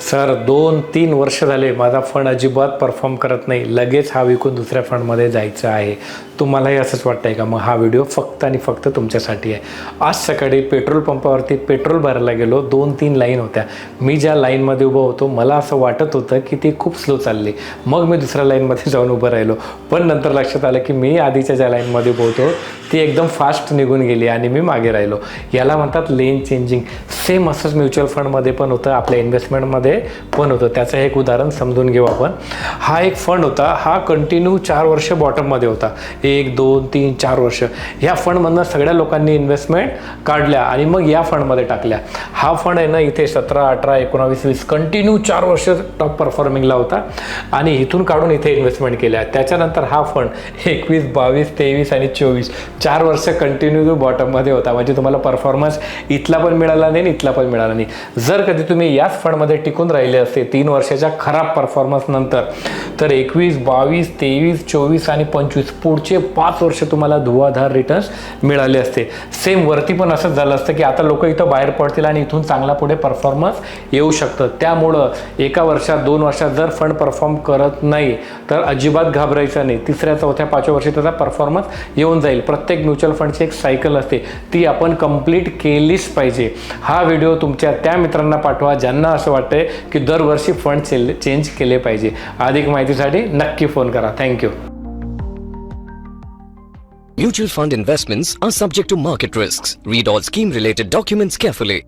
Sir 2-3 वर्ष झाले माझा फंड अजिबात परफॉर्म करत नाही, लगेच हा विकून दुसऱ्या फंडमध्ये जायचं आहे. तुम्हालाही असंच वाटतंय का? मग हा व्हिडिओ फक्त आणि फक्त तुमच्यासाठी आहे. आज सकाळी पेट्रोल पंपावरती पेट्रोल भरायला गेलो, 2-3 लाईन होत्या. मी ज्या लाईनमध्ये उभं होतो मला असं वाटत होतं की ती खूप स्लो चालली. मग मी दुसऱ्या लाईनमध्ये जाऊन उभं राहिलो, पण नंतर लक्षात आलं की मी आधीच्या ज्या लाईनमध्ये उभं होतो ती एकदम फास्ट निघून गेली आणि मी मागे राहिलो. याला म्हणतात लेन चेंजिंग. सेम असंच म्युच्युअल फंडमध्ये पण होतं, आपल्या इन्व्हेस्टमेंटमध्ये पण होतं. त्याचं एक उदाहरण समजून घेऊ आपण. हा एक फंड होता, हा कंटिन्यू 4 वर्ष बॉटममध्ये होता. 1, 2, 3, 4 वर्ष ह्या फंडमधनं सगळ्या लोकांनी इन्व्हेस्टमेंट काढल्या आणि मग या फंडमध्ये टाकल्या. हा फंड आहे ना, इथे 17, 18, 19, 20 कंटिन्यू 4 वर्ष टॉप परफॉर्मिंगला होता आणि इथून काढून इथे इन्व्हेस्टमेंट केल्या. त्याच्यानंतर हा फंड 21, 22, 23 आणि 24 4 वर्ष कंटिन्यू बॉटममध्ये होता. म्हणजे तुम्हाला परफॉर्मन्स इथला पण मिळाला नाही आणि इथला पण मिळाला नाही. जर कधी तुम्ही याच फंडमध्ये टिकून राहिले असते 3 वर्षाच्या खराब परफॉर्मन्स नंतर, तर 21, 22, 23, 24 आणि 25 पुढचे 5 वर्ष तुम्हाला धुवाधार रिटर्न्स मिळाले असते. सेम वरती पण असंच झालं असतं की आता लोक इथं बाहेर पडतील आणि इथून चांगला पुढे परफॉर्मन्स येऊ शकतं. त्यामुळं एका वर्षात 2 वर्षात जर फंड परफॉर्म करत नाही तर अजिबात घाबरायचं नाही. 3ऱ्या 4थ्या 5व्या वर्षी त्याचा परफॉर्मन्स येऊन जाईल. प्रत्येक म्युच्युअल फंडची एक सायकल असते, ती आपण कंप्लीट केलीच पाहिजे. हा व्हिडिओ तुमच्या त्या मित्रांना पाठवा ज्यांना असं वाटतंय की दरवर्षी फंड चेंज केले पाहिजे. अधिक माहितीसाठी नक्की फोन करा. Thank you. Mutual fund investments are subject to market risks. Read all scheme related documents carefully.